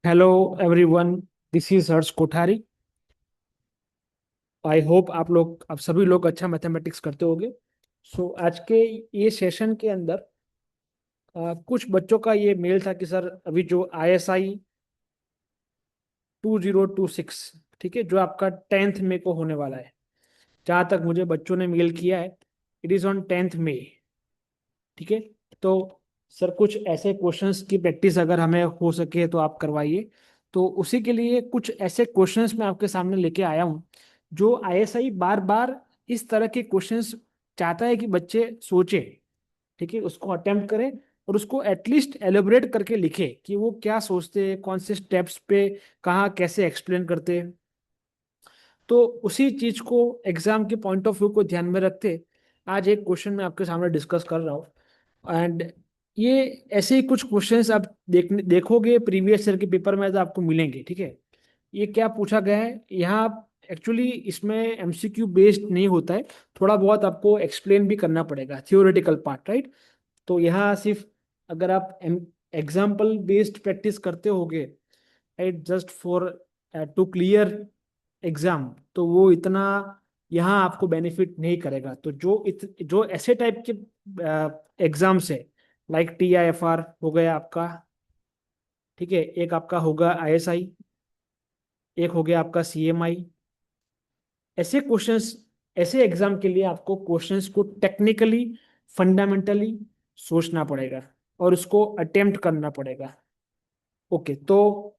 Hello everyone, this is Harsh Kothari. I hope आप सभी लोग अच्छा मैथमेटिक्स करते होंगे। आज के ये सेशन के अंदर कुछ बच्चों का ये मेल था कि सर अभी जो ISI 2026, ठीक है, जो आपका 10th मई को होने वाला है। जहाँ तक मुझे बच्चों ने मेल किया है, इट इज़ ऑन 10th मई। ठीक है। तो सर कुछ ऐसे क्वेश्चंस की प्रैक्टिस अगर हमें हो सके तो आप करवाइए। तो उसी के लिए कुछ ऐसे क्वेश्चंस मैं आपके सामने लेके आया हूँ जो ISI बार बार इस तरह के क्वेश्चंस चाहता है कि बच्चे सोचे। ठीक है, उसको अटेम्प्ट करें और उसको एटलीस्ट एलोबरेट करके लिखे कि वो क्या सोचते हैं, कौन से स्टेप्स पे कहाँ कैसे एक्सप्लेन करते हैं। तो उसी चीज को एग्जाम के पॉइंट ऑफ व्यू को ध्यान में रखते आज एक क्वेश्चन मैं आपके सामने डिस्कस कर रहा हूँ। एंड ये ऐसे ही कुछ क्वेश्चंस आप देखोगे प्रीवियस ईयर के पेपर में तो आपको मिलेंगे। ठीक है। ये क्या पूछा गया है यहाँ, एक्चुअली इसमें MCQ बेस्ड नहीं होता है। थोड़ा बहुत आपको एक्सप्लेन भी करना पड़ेगा, थियोरेटिकल पार्ट, राइट। तो यहाँ सिर्फ अगर आप एग्जाम्पल बेस्ड प्रैक्टिस करते होगे, right, just for to clear exam, तो वो इतना यहाँ आपको बेनिफिट नहीं करेगा। तो जो ऐसे टाइप के एग्जाम्स है, लाइक TIFR हो गया आपका, ठीक है, एक आपका होगा ISI, एक हो गया आपका CMI। ऐसे क्वेश्चंस, ऐसे एग्जाम के लिए आपको क्वेश्चंस को टेक्निकली, फंडामेंटली सोचना पड़ेगा और उसको अटेम्प्ट करना पड़ेगा। ओके। तो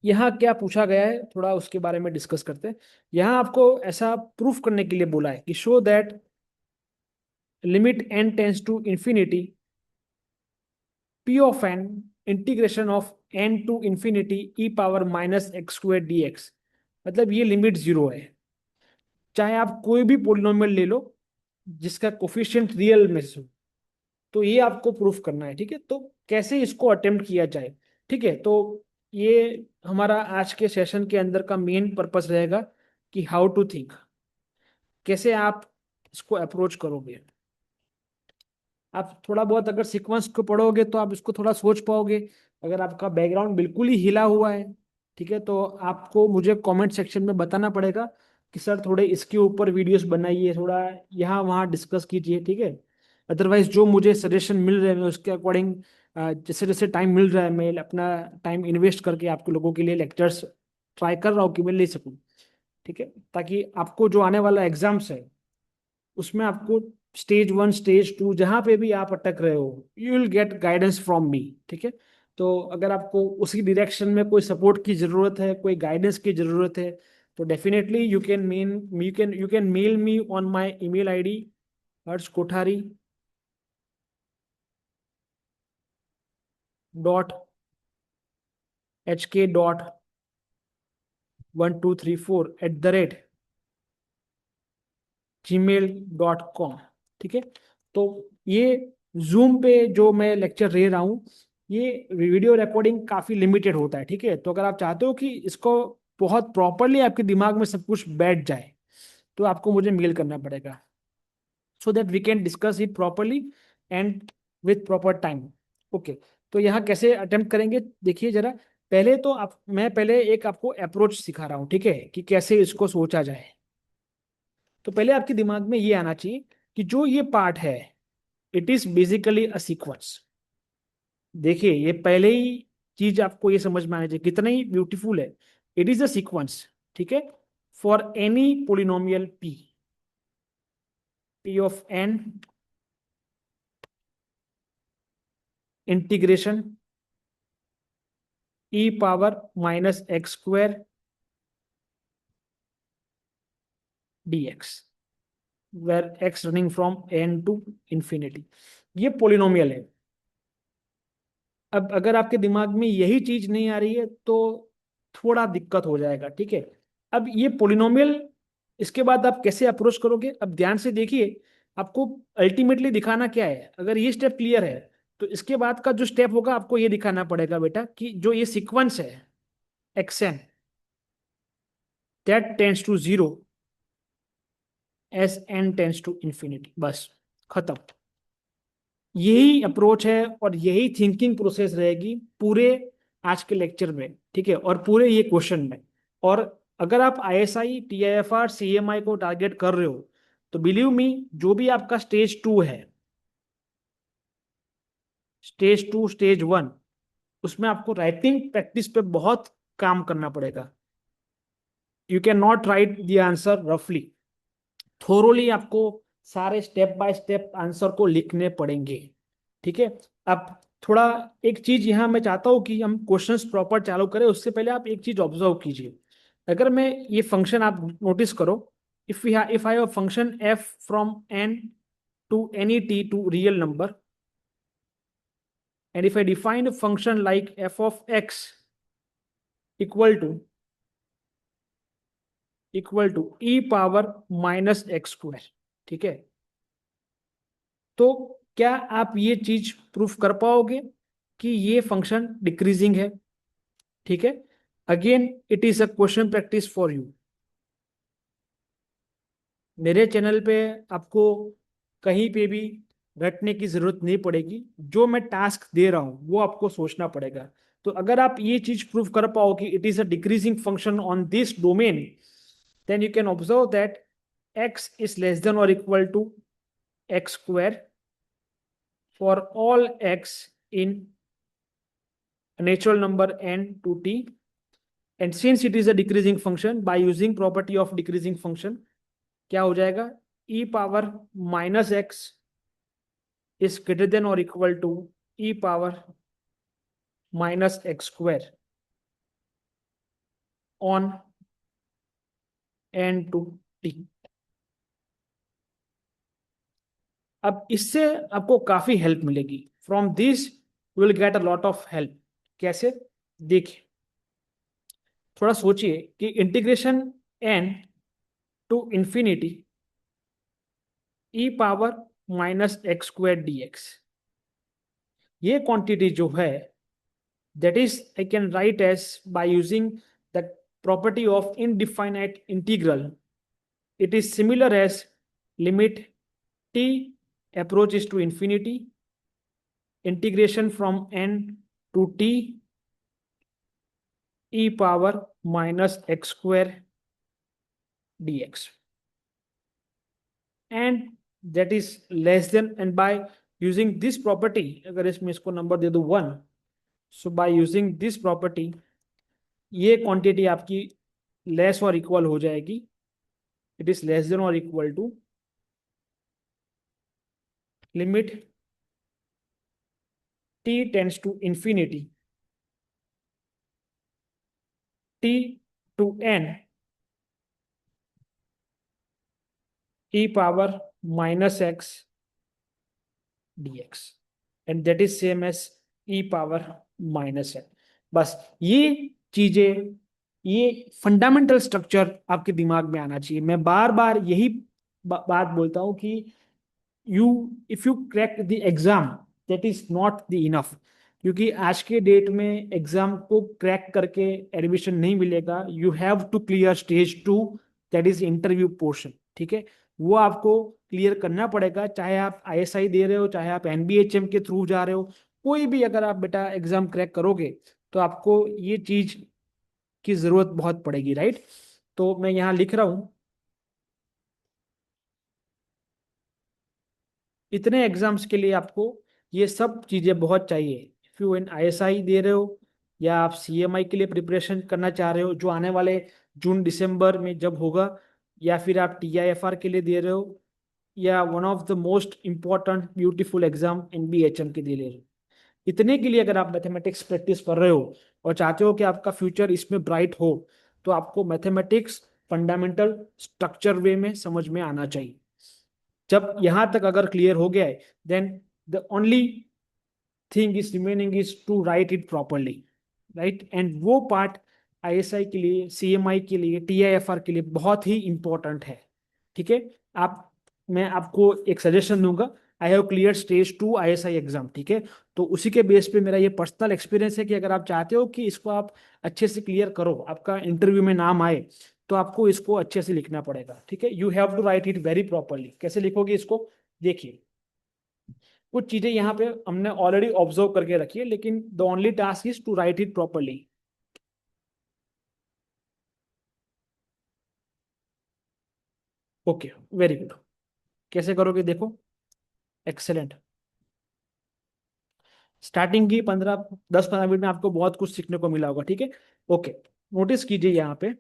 यहाँ क्या पूछा गया है, थोड़ा उसके बारे में डिस्कस करते हैं। यहाँ आपको ऐसा प्रूफ करने के लिए बोला है कि show that limit n tends to infinity p of n integration of n to infinity e⁻⁻x² dx। मतलब ये लिमिट जीरो है, चाहे आप कोई भी पोलिनोमियल ले लो जिसका कोफिशिएंट रियल में से हो। तो ये आपको प्रूफ करना है। ठीक है, तो कैसे इसको अटेम्प्ट किया जाए। ठीक है। तो ये हमारा आज के सेशन के अंदर का मेन पर्पस रहेगा कि हाउ टू थिंक, कैसे आप इसको अप्रोच करोगे। आप थोड़ा बहुत अगर सीक्वेंस को पढ़ोगे तो आप इसको थोड़ा सोच पाओगे। अगर आपका बैकग्राउंड बिल्कुल ही हिला हुआ है, ठीक है, तो आपको मुझे कमेंट सेक्शन में बताना पड़ेगा कि सर थोड़े इसके ऊपर वीडियोस बनाइए, थोड़ा यहाँ वहाँ डिस्कस कीजिए। ठीक है। अदरवाइज जो मुझे सजेशन मिल रहे हैं मैं उसके अकॉर्डिंग जैसे जैसे टाइम मिल रहा है मैं अपना टाइम इन्वेस्ट करके आपके लोगों के लिए लेक्चर्स ट्राई कर रहा हूँ कि मैं ले सकूँ। ठीक है, ताकि आपको जो आने वाला एग्जाम्स है उसमें आपको स्टेज 1 स्टेज 2 जहां पे भी आप अटक रहे हो, you will get guidance from me. ठीक है। तो अगर आपको उसी डायरेक्शन में कोई सपोर्ट की जरूरत है, कोई गाइडेंस की जरूरत है, तो definitely you can mail me on my email ID harsh.hk.1234@gmail.com। ठीक है। तो ये जूम पे जो मैं लेक्चर दे रहा हूँ, ये वीडियो रिकॉर्डिंग काफी लिमिटेड होता है। ठीक है। तो अगर आप चाहते हो कि इसको बहुत प्रॉपरली आपके दिमाग में सब कुछ बैठ जाए, तो आपको मुझे मेल करना पड़ेगा so that we can discuss it properly and with proper time. Okay. तो यहाँ कैसे अटेम्प्ट करेंगे, देखिए जरा। पहले तो मैं पहले एक आपको अप्रोच सिखा रहा हूँ, ठीक है, कि कैसे इसको सोचा जाए। तो पहले आपके दिमाग में ये आना चाहिए कि जो ये पार्ट है, it is basically a sequence. देखिए ये पहले ही चीज आपको ये समझ में आना चाहिए, कितना ही ब्यूटीफुल है। इट इज अ सीक्वेंस, ठीक है, for any polynomial p of n integration e⁻⁻x² dx, where x running from n to infinity. ये पोलिनोमियल है। अब अगर आपके दिमाग में यही चीज नहीं आ रही है तो थोड़ा दिक्कत हो जाएगा। ठीक है। अब ये पोलिनोमियल, इसके बाद आप कैसे अप्रोच करोगे, अब ध्यान से देखिए। आपको अल्टीमेटली दिखाना क्या है, अगर ये स्टेप क्लियर है तो इसके बाद का जो स्टेप होगा आपको ये दिखाना पड़ेगा बेटा कि जो ये सीक्वेंस है xn that tends to zero as n tends to infinity. बस, खत्म। यही अप्रोच है और यही थिंकिंग प्रोसेस रहेगी पूरे आज के लेक्चर में, ठीक है, और पूरे ये क्वेश्चन में। और अगर आप आईएसआई, टीआईएफआर, सीएमआई को टारगेट कर रहे हो तो बिलीव मी, जो भी आपका स्टेज 2 है, स्टेज 2, स्टेज 1, उसमें आपको राइटिंग प्रैक्टिस पे बहुत काम करना पड़ेगा। You can not right the answer रफली, थोरोली आपको सारे स्टेप बाय स्टेप आंसर को लिखने पड़ेंगे, ठीक है। अब थोड़ा एक चीज यहाँ मैं चाहता हूँ कि हम क्वेश्चंस प्रॉपर चालू करें, उससे पहले आप एक चीज ऑब्जर्व कीजिए। अगर मैं ये फंक्शन, आप नोटिस करो, if I have function f from n to any t to real number, and if I define a function like f of x equal to e power minus x square, ठीक है, तो क्या आप ये चीज proof कर पाओगे कि ये फंक्शन डिक्रीजिंग है? ठीक है, again it is a question practice for you. मेरे चैनल पे आपको कहीं पे भी रटने की जरूरत नहीं पड़ेगी, जो मैं टास्क दे रहा हूं वो आपको सोचना पड़ेगा। तो अगर आप ये चीज प्रूव कर पाओ कि it is a decreasing function on this domain, then you can observe that x is less than or equal to x square for all x in a natural number n to t. And since it is a decreasing function, by using property of decreasing function, क्या हो जाएगा? e power minus x is greater than or equal to e power minus x square on n to t. अब इससे आपको काफी help मिलेगी। From this will get a lot of help. कैसे? देखिए, थोड़ा सोचिए कि integration n to infinity e power minus x square dx, ये क्वांटिटी जो है, that is I can write as by using the property of indefinite integral, it is similar as limit t approaches to infinity, integration from n to t e power minus x square dx, and that is less than, and by using this property, अगर इसमें इसको number दे दो 1, so by using this property ये quantity आपकी less और equal हो जाएगी, it is less than और equal to limit t tends to infinity t to n e power minus x dx, and that is same as e power minus n। बस ये चीजें, ये fundamental structure आपके दिमाग में आना चाहिए। मैं बार बार यही बात बोलता हूं कि you if you crack the exam, that is not the enough, क्योंकि आज के डेट में एग्जाम को क्रैक करके एडमिशन नहीं मिलेगा। You have to clear stage 2, that is interview portion, ठीक है, वो आपको क्लियर करना पड़ेगा। चाहे आप आईएसआई दे रहे हो, चाहे आप एनबीएचएम के थ्रू जा रहे हो, कोई भी अगर आप बेटा एग्जाम क्रैक करोगे तो आपको ये चीज की जरूरत बहुत पड़ेगी, राइट। तो मैं यहाँ लिख रहा हूं, इतने एग्जाम्स के लिए आपको ये सब चीजें बहुत चाहिए। इफ यू एन आईएसआई दे रहे हो, या आप सीएमआई के लिए प्रिपरेशन करना चाह रहे हो जो आने वाले जून दिसंबर में जब होगा, या फिर आप टीआईएफआर के लिए दे रहे हो, या one of the most important beautiful exam NBHM के लिए ले रहे हो, इतने के लिए अगर आप मैथमेटिक्स प्रैक्टिस कर रहे हो और चाहते हो कि आपका फ्यूचर इसमें ब्राइट हो, तो आपको मैथमेटिक्स फंडामेंटल स्ट्रक्चर वे में समझ में आना चाहिए। जब यहां तक अगर क्लियर हो गया है, then the only thing is remaining is to write it properly, right. And वो पार्ट आईएसआई के लिए, सीएमआई के लिए, टीआईएफआर के लिए बहुत ही इंपॉर्टेंट है, ठीक है। आप मैं आपको एक सजेशन दूंगा, I have clear stage 2 ISI exam, ठीक है। तो उसी के बेस पे मेरा ये पर्सनल एक्सपीरियंस है कि अगर आप चाहते हो कि इसको आप अच्छे से क्लियर करो, आपका इंटरव्यू में नाम आए, तो आपको इसको अच्छे से लिखना पड़ेगा, ठीक है। You have to write it very properly. कैसे लिखोगे इसको? देखिए, कुछ चीजें यहाँ पे हमने ऑलरेडी ऑब्जर्व करके रखी है, लेकिन the only task is to write it properly. Okay, very good. कैसे करोगे देखो, एक्सेलेंट। स्टार्टिंग की 10-15 मिनट में आपको बहुत कुछ सीखने को मिला होगा, ठीक है। ओके, नोटिस कीजिए यहाँ पे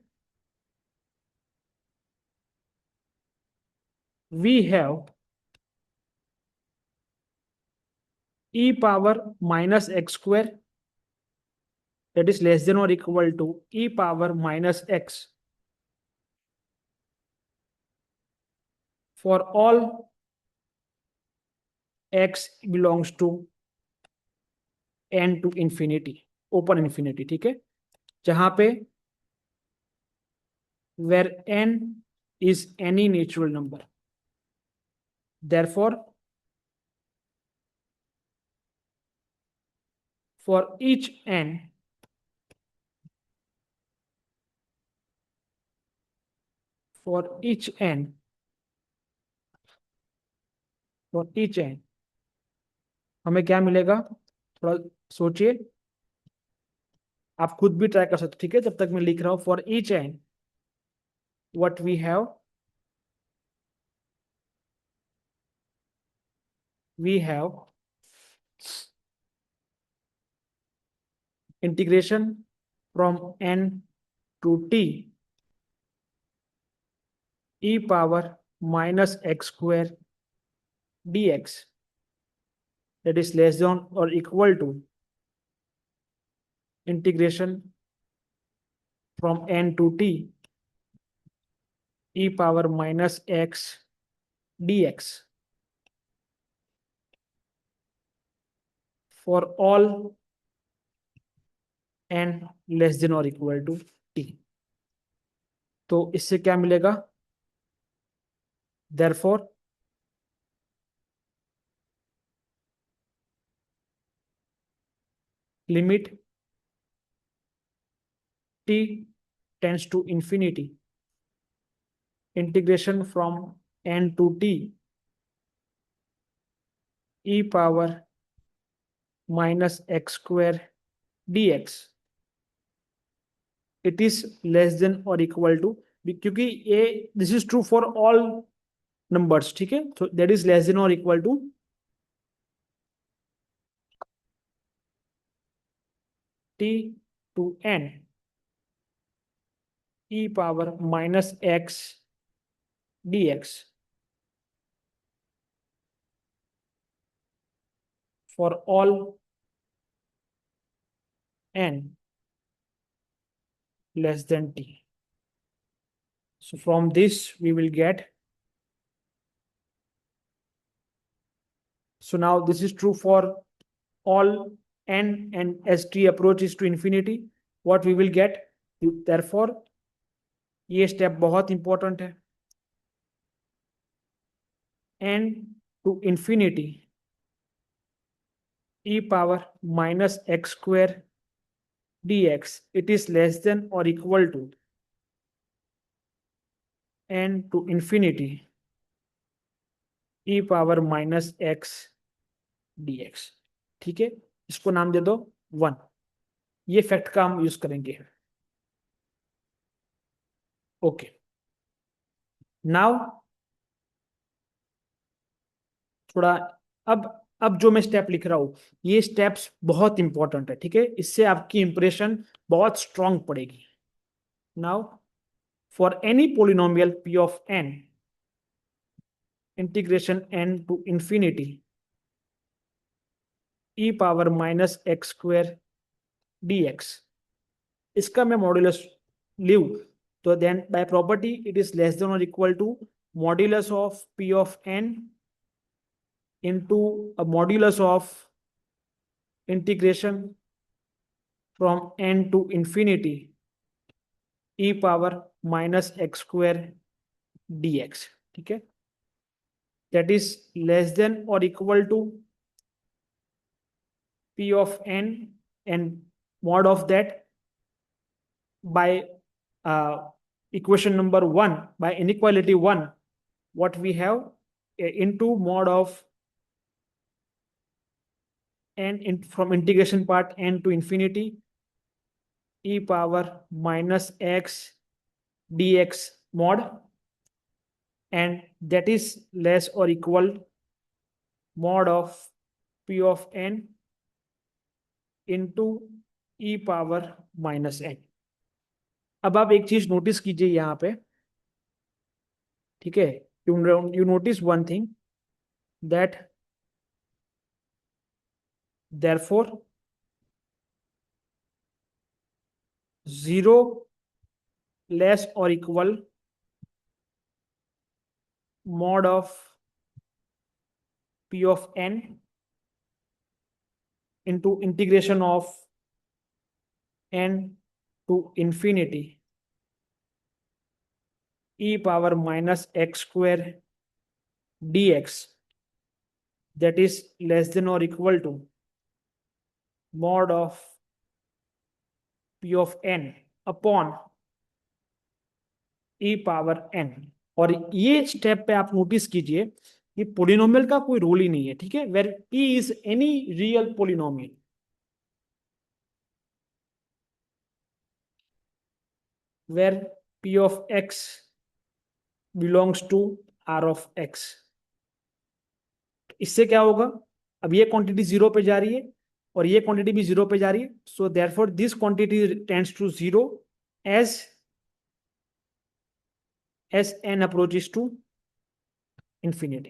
we have e power minus x square that is less than or equal to e power minus x for all x belongs to n to infinity, open infinity, ठीक है। जहां पे where n is any natural number, therefore for each n, for each n, for each n हमें क्या मिलेगा, थोड़ा सोचिए, आप खुद भी ट्राई कर सकते, ठीक है। जब तक मैं लिख रहा हूं, for each N what we have, we have integration from n to t e power minus x square dx that is less than or equal to integration from n to t e power minus x dx for all n less than or equal to t। तो इससे क्या मिलेगा, therefore limit t tends to infinity, integration from n to t e power minus x square dx it is less than or equal to, क्योंकि ये this is true for all numbers, ठीक है। तो that is less than और equal to t to n e power minus x dx for all n less than t। So from this we will get, so now this is true for all n, and as t approaches to infinity what we will get, therefore ये step बहुत important है, n to infinity e power minus x square dx it is less than or equal to n to infinity e power minus x dx, ठीक है। इसको नाम दे दो 1, ये fact का हम यूज करेंगे। ओके, नाउ थोड़ा, अब जो मैं स्टेप लिख रहा हूं ये स्टेप्स बहुत इंपॉर्टेंट है, ठीक है। इससे आपकी इंप्रेशन बहुत स्ट्रांग पड़ेगी। Now for any polynomial p of n integration n to infinity e power minus x square dx, इसका मैं मॉड्यूलस लिव, तो then by property it is less than और equal to modulus of p of n into a modulus of integration from n to infinity e power minus x square dx, ठीक है। that is less than or equal to p of n and mod of that by equation number 1, by inequality 1 what we have into mod of n from integration part n to infinity e power minus x dx mod, and that is less or equal mod of p of n into e power minus n। अब आप एक चीज notice कीजिए यहाँ पे, ठीक है, you notice one thing that therefore zero less और equal mod of p of n into integration of n to infinity e power minus x square dx, that is less than or equal to mod of p of n upon e power n। और ये step पे आप notice कीजिए कि polynomial का कोई role ही नहीं है, ठीक है, where p is any real polynomial, where p of x belongs to r of x। इससे क्या होगा, अब ये क्वांटिटी जीरो पे जा रही है और ये क्वांटिटी भी जीरो पे जा रही है, so therefore this quantity tends to zero as n approaches to infinity।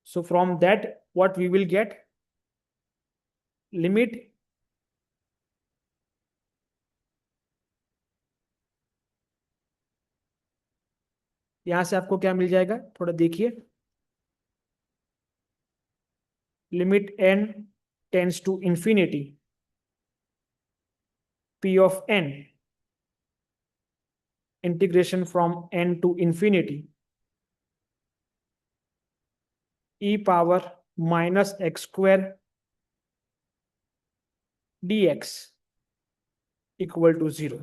So from that what we will get, limit यहां से आपको क्या मिल जाएगा, थोड़ा देखिए, limit n tends to infinity p of n integration from n to infinity e power minus x square dx equal to zero.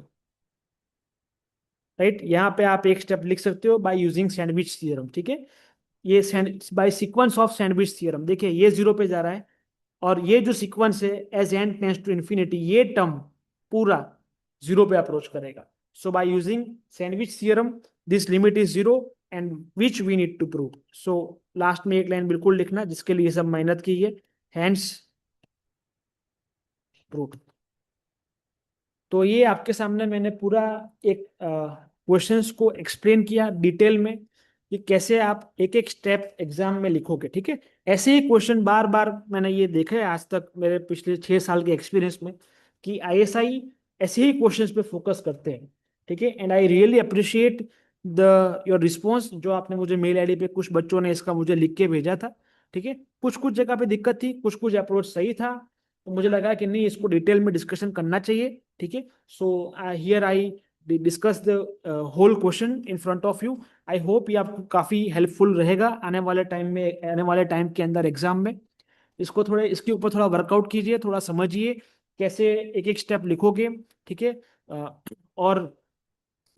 Right, यहाँ पे आप एक स्टेप लिख सकते हो बाय यूजिंग सैंडविच थ्योरम, ठीक है, ये by sequence of sandwich theorem. देखिए ये जीरो पे जा रहा है और ये जो सीक्वेंस है as n tends to infinity, ये टर्म पूरा जीरो पे अप्रोच करेगा। So by using sandwich theorem this limit is zero and which we need to prove. So last में एक लाइन बिल्कुल लिखना जिसके लिए सब मेहनत की है, हैंड्स प्रूव। तो ये आपके सामने मैंने पूरा एक क्वेश्चंस को एक्सप्लेन किया डिटेल में कि कैसे आप एक एक स्टेप एग्जाम में लिखोगे, ठीक है। ऐसे ही क्वेश्चन बार बार मैंने ये देखा है आज तक मेरे पिछले 6 साल के एक्सपीरियंस में कि आईएसआई ऐसे ही क्वेश्चंस पे फोकस करते हैं, ठीक है। And I really appreciate the your response, जो आपने मुझे मेल आईडी पे कुछ बच्चों ने इसका मुझे लिख के भेजा था, ठीक है। कुछ कुछ जगह पे दिक्कत थी, कुछ कुछ अप्रोच सही था, तो मुझे लगा कि नहीं इसको डिटेल में डिस्कशन करना चाहिए, ठीक है। So here I discuss the whole question in front of you. I hope ये आपको काफी हेल्पफुल रहेगा आने वाले टाइम में, आने वाले टाइम के अंदर एग्जाम में। इसको थोड़े इसके ऊपर थोड़ा वर्कआउट कीजिए, थोड़ा समझिए कैसे एक एक स्टेप लिखोगे, ठीक है। और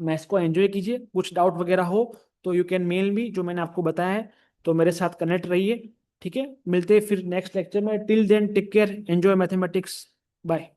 मैथ्स को एंजॉय कीजिए, कुछ डाउट वगैरह हो तो यू कैन मेल मी, जो मैंने आपको बताया है। तो मेरे साथ कनेक्ट रहिए, ठीक है। मिलते हैं फिर नेक्स्ट लेक्चर में। Till then take care, enjoy mathematics, bye.